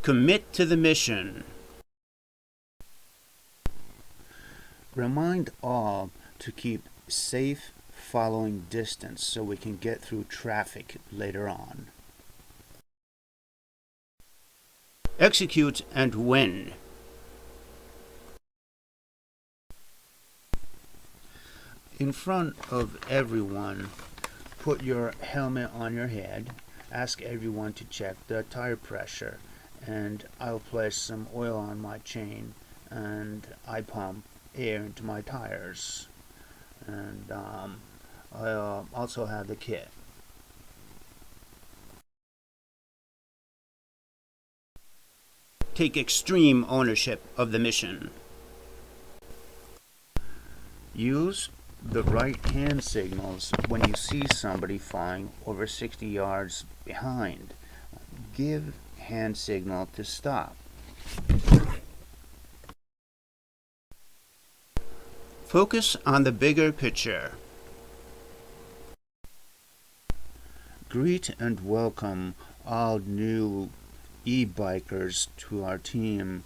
Commit to the mission. Remind all to keep safe following distance so we can get through traffic later on. Execute and win. In front of everyone, put your helmet on your head. Ask everyone to check the tire pressure, and I'll place some oil on my chain, and I pump air into my tires, and I also have the kit. Take extreme ownership of the mission. Use the right hand signals when you see somebody flying over 60 yards behind. Give hand signal to stop. Focus on the bigger picture. Greet and welcome all new e-bikers to our team,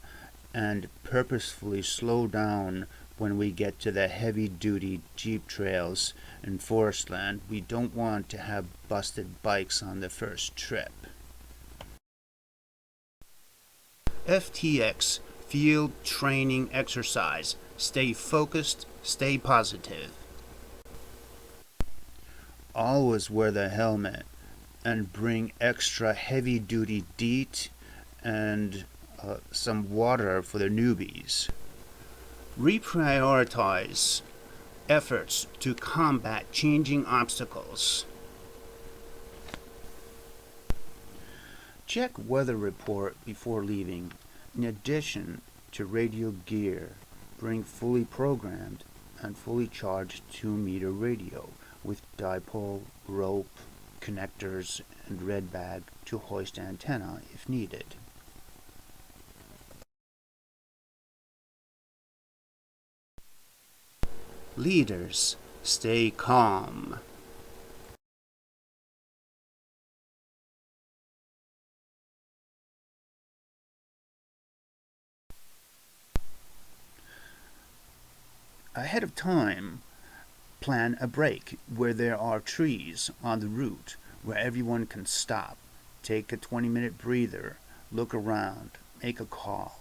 and purposefully slow down when we get to the heavy-duty jeep trails and forest land. We don't want to have busted bikes on the first trip. FTX, field training exercise. Stay focused, stay positive. Always wear the helmet and bring extra heavy-duty DEET and some water for the newbies. Reprioritize efforts to combat changing obstacles. Check weather report before leaving. In addition to radio gear, bring fully programmed and fully charged 2-meter radio with dipole, rope, connectors, and red bag to hoist antenna if needed. Leaders, stay calm. Ahead of time, plan a break where there are trees on the route where everyone can stop, take a 20-minute breather, look around, make a call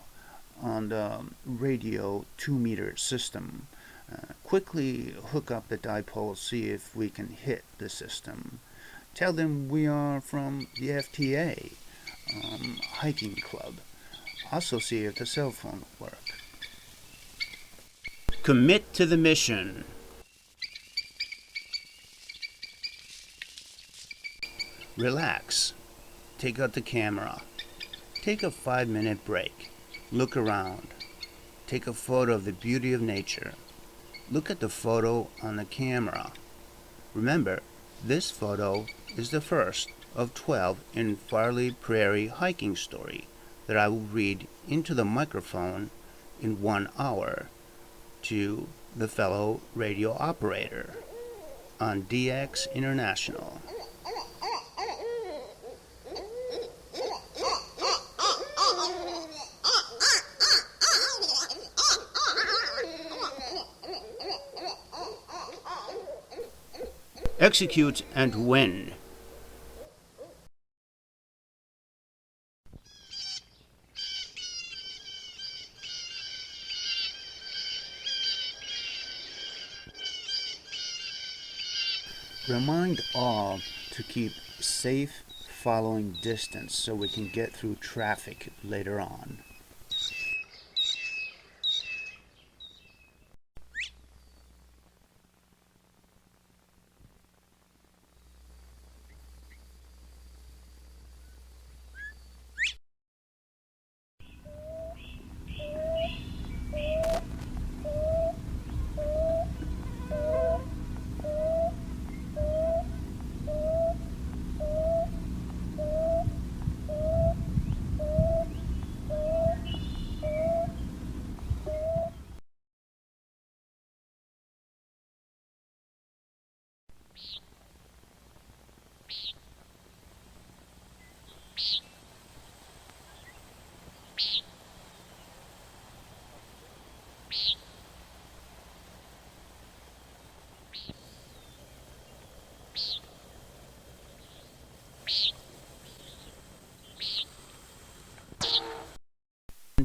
on the radio 2-meter system. Quickly hook up the dipole, see if we can hit the system. Tell them we are from the FTA hiking club. Also see if the cell phone will work. Commit to the mission. Relax. Take out the camera. Take a 5-minute break. Look around. Take a photo of the beauty of nature. Look at the photo on the camera. Remember, this photo is the first of 12 in Farley Prairie hiking story that I will read into the microphone in 1 hour to the fellow radio operator on DX International. Execute and win. Remind all to keep safe following distance so we can get through traffic later on.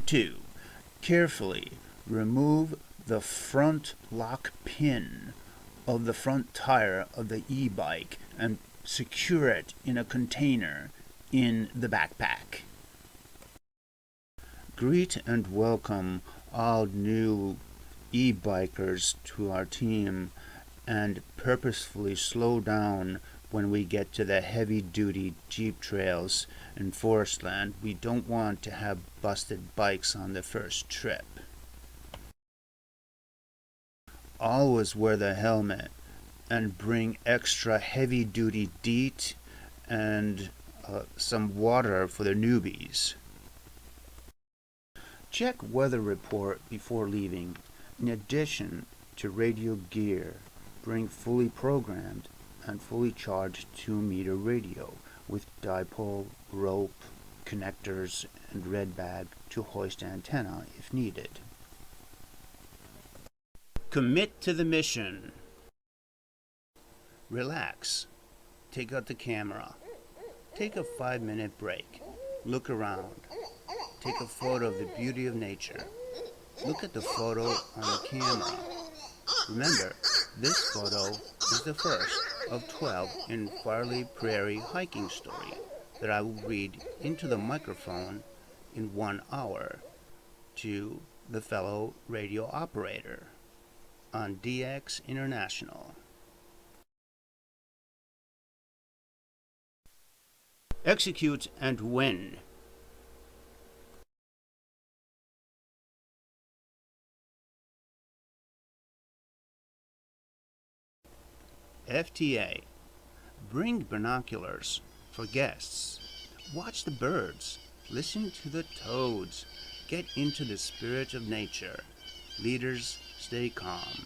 2. Carefully remove the front lock pin of the front tire of the e-bike and secure it in a container in the backpack. Greet and welcome all new e-bikers to our team and purposefully slow down when we get to the heavy-duty jeep trails and forest land. We don't want to have busted bikes on the first trip. Always wear the helmet and bring extra heavy-duty DEET and some water for the newbies. Check weather report before leaving. In addition to radio gear, bring fully programmed and fully charged 2-meter radio with dipole, rope, connectors, and red bag to hoist antenna if needed. Commit to the mission. Relax. Take out the camera. Take a 5-minute break. Look around. Take a photo of the beauty of nature. Look at the photo on the camera. Remember, this photo is the first of 12 in Farley Prairie hiking story that I will read into the microphone in 1 hour to the fellow radio operator on DX International. Execute and win. FTA. Bring binoculars for guests. Watch the birds. Listen to the toads. Get into the spirit of nature. Leaders, stay calm.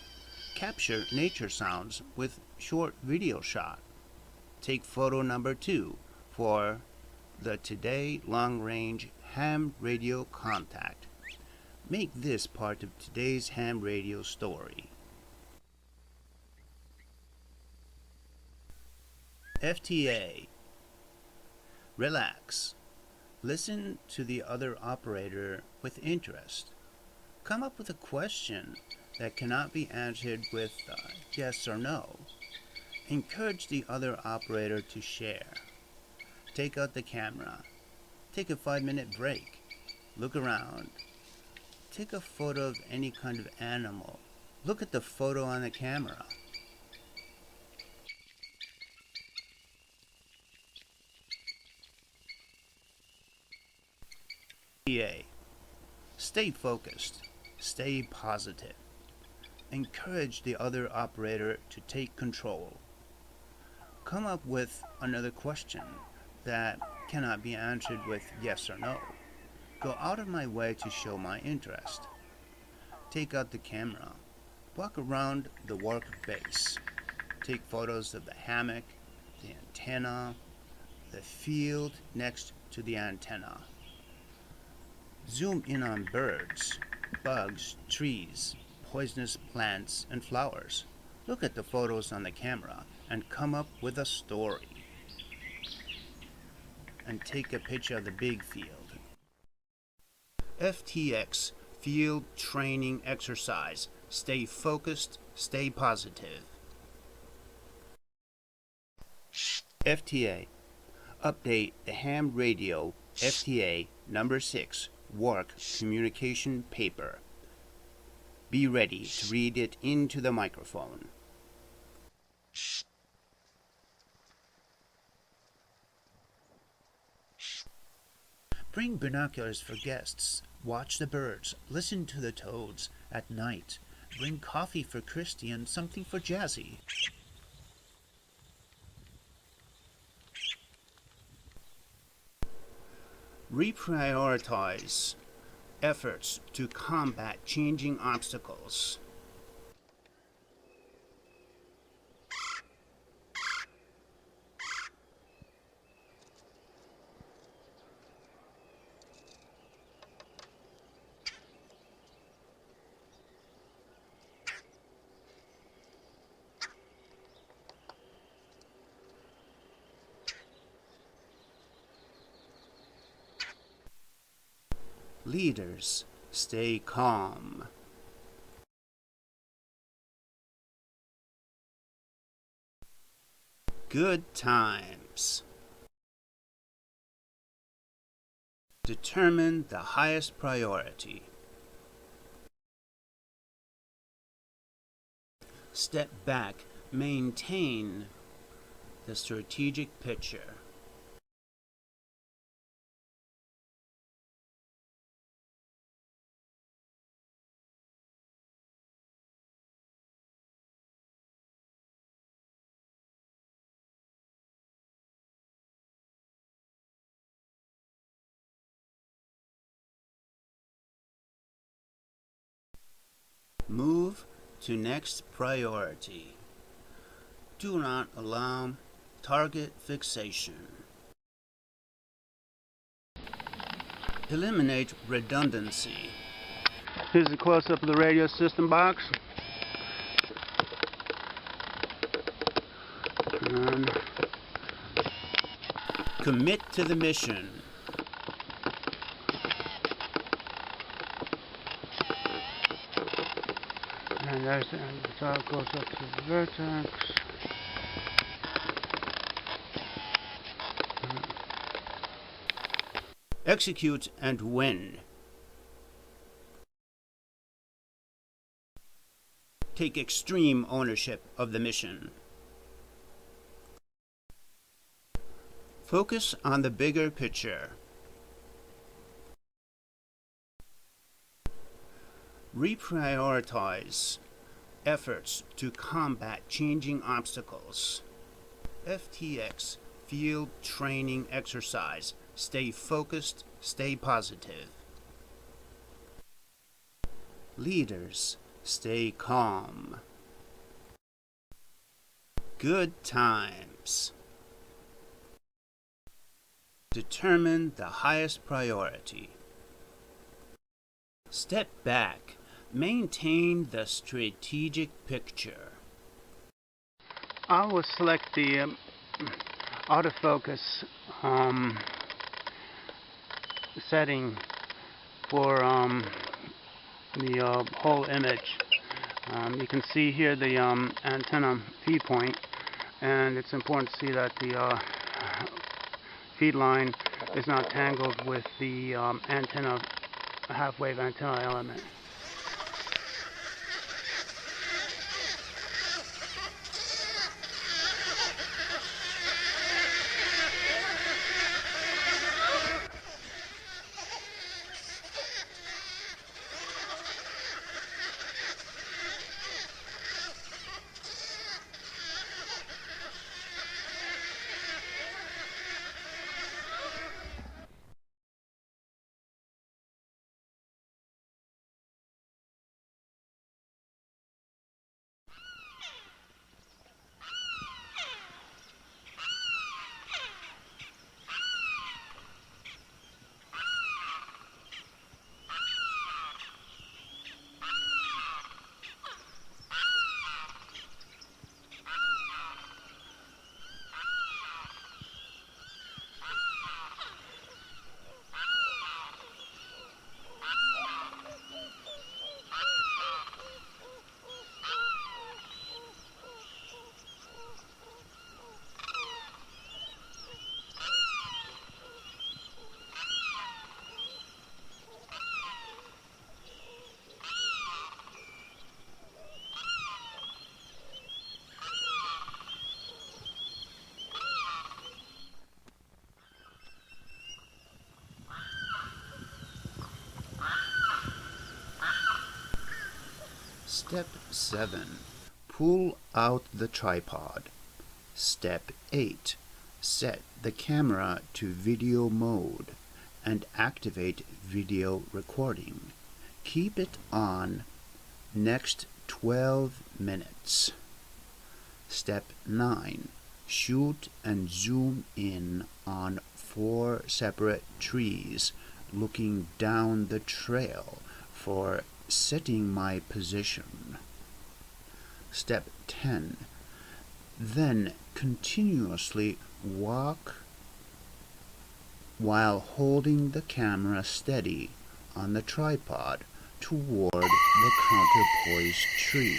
Capture nature sounds with short video shot. Take photo number 2 for the Today Long Range Ham Radio Contact. Make this part of today's ham radio story. FTA. Relax. Listen to the other operator with interest. Come up with a question that cannot be answered with yes or no. Encourage the other operator to share. Take out the camera. Take a 5-minute break. Look around. Take a photo of any kind of animal. Look at the photo on the camera. Stay focused. Stay positive. Encourage the other operator to take control. Come up with another question that cannot be answered with yes or no. Go out of my way to show my interest. Take out the camera. Walk around the workspace. Take photos of the hammock, the antenna, the field next to the antenna. Zoom in on birds, bugs, trees, poisonous plants, and flowers. Look at the photos on the camera and come up with a story. And take a picture of the big field. FTX, field training exercise. Stay focused, stay positive. FTA. Update the ham radio FTA number 6 work communication paper. Be ready to read it into the microphone. Bring binoculars for guests. Watch the birds. Listen to the toads at night. Bring coffee for Christy and something for Jazzy. Reprioritize efforts to combat changing obstacles. Leaders, stay calm. Good times. Determine the highest priority. Step back. Maintain the strategic picture. Move to next priority. Do not allow target fixation. Eliminate redundancy. Here's a close-up of the radio system box. And commit to the mission. And there's the top goes up to the vertex. Execute and win. Take extreme ownership of the mission. Focus on the bigger picture. Reprioritize efforts to combat changing obstacles. FTX, field training exercise. Stay focused, stay positive. Leaders, stay calm. Good times. Determine the highest priority. Step back. Maintain the strategic picture. I will select the autofocus setting for the whole image. You can see here the antenna feed point, and it's important to see that the feed line is not tangled with the antenna, half-wave antenna element. Step 7. Pull out the tripod. Step 8. Set the camera to video mode and activate video recording. Keep it on next 12 minutes. Step 9. Shoot and zoom in on 4 separate trees looking down the trail for setting my position. Step 10. Then continuously walk while holding the camera steady on the tripod toward the counterpoised tree.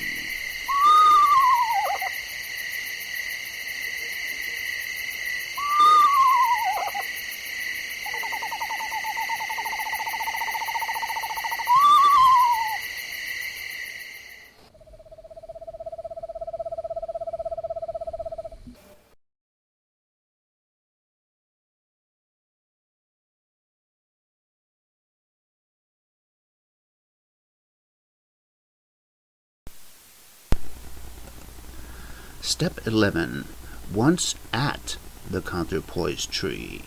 Step 11. Once at the counterpoised tree,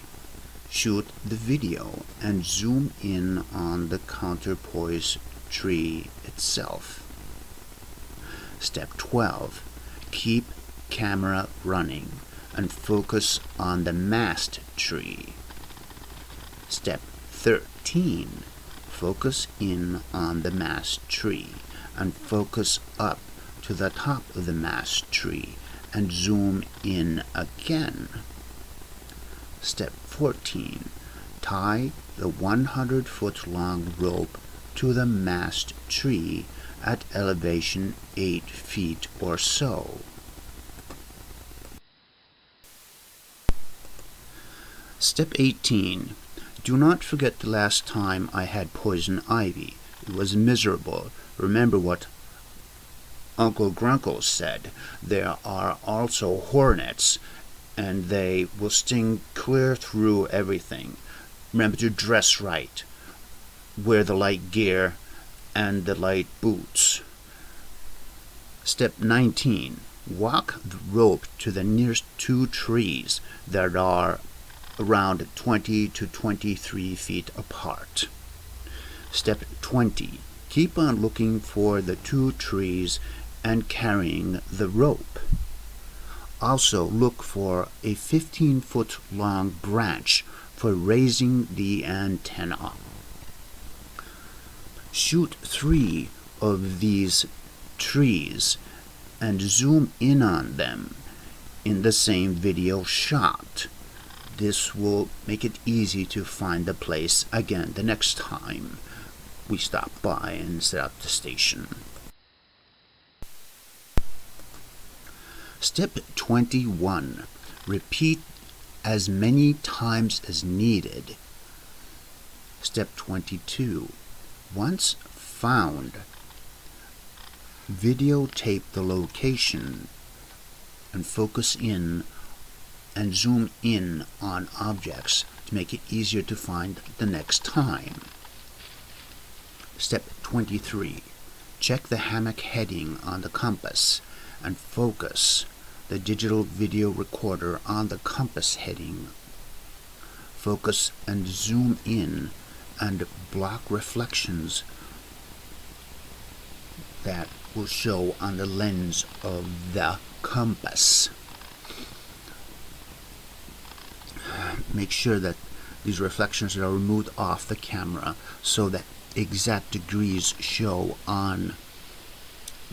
shoot the video and zoom in on the counterpoised tree itself. Step 12. Keep camera running and focus on the mast tree. Step 13. Focus in on the mast tree and focus up to the top of the mast tree and zoom in again. Step 14. Tie the 100-foot long rope to the mast tree at elevation 8 feet or so. Step 18. Do not forget the last time I had poison ivy. It was miserable. Remember what Uncle Grunkle said. There are also hornets, and they will sting clear through everything. Remember to dress right. Wear the light gear and the light boots. Step 19. Walk the rope to the nearest 2 trees that are around 20 to 23 feet apart. Step 20. Keep on looking for the 2 trees and carrying the rope. Also look for a 15-foot long branch for raising the antenna. Shoot 3 of these trees and zoom in on them in the same video shot. This will make it easy to find the place again the next time we stop by and set up the station. Step 21. Repeat as many times as needed. Step 22. Once found, videotape the location and focus in and zoom in on objects to make it easier to find the next time. Step 23. Check the hammock heading on the compass and focus the digital video recorder on the compass heading. Focus and zoom in and block reflections that will show on the lens of the compass. Make sure that these reflections are removed off the camera so that exact degrees show on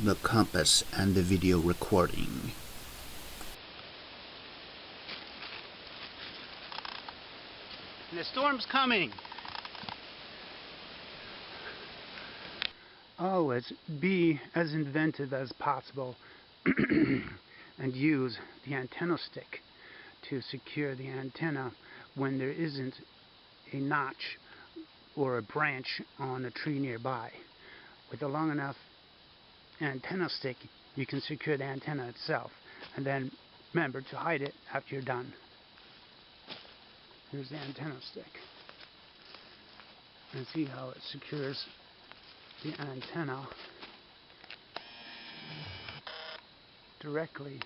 the compass and the video recording. The storm's coming. Always be as inventive as possible and use the antenna stick to secure the antenna when there isn't a notch or a branch on a tree nearby. With a long enough antenna stick, you can secure the antenna itself, and then remember to hide it after you're done. Here's the antenna stick. And see how it secures the antenna directly.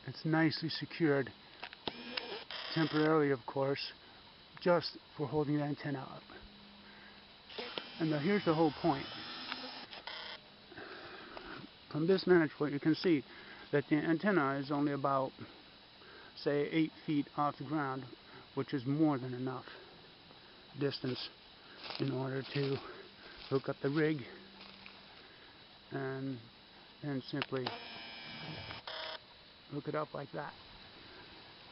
It's nicely secured, temporarily of course, just for holding the antenna up. And now here's the whole point. From this vantage point you can see that the antenna is only about, say, 8 feet off the ground, which is more than enough distance in order to hook up the rig and then simply hook it up like that.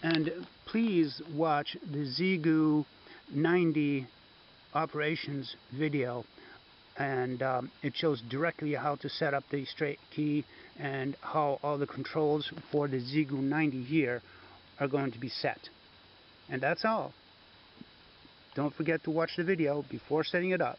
And please watch the Xiegu 90 operations video, and it shows directly how to set up the straight key and how all the controls for the Xiegu 90 here are going to be set. And that's all. Don't forget to watch the video before setting it up.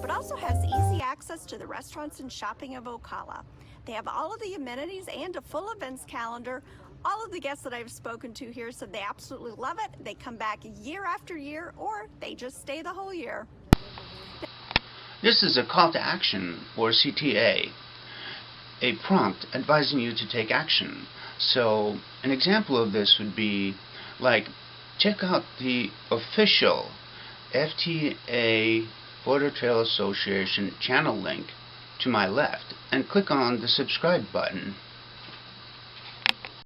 But also has easy access to the restaurants and shopping of Ocala. They have all of the amenities and a full events calendar. All of the guests that I've spoken to here said they absolutely love it. They come back year after year, or they just stay the whole year. This is a call to action, or CTA, a prompt advising you to take action. So an example of this would be like, check out the official FTA Border Trail Association channel link to my left and click on the subscribe button.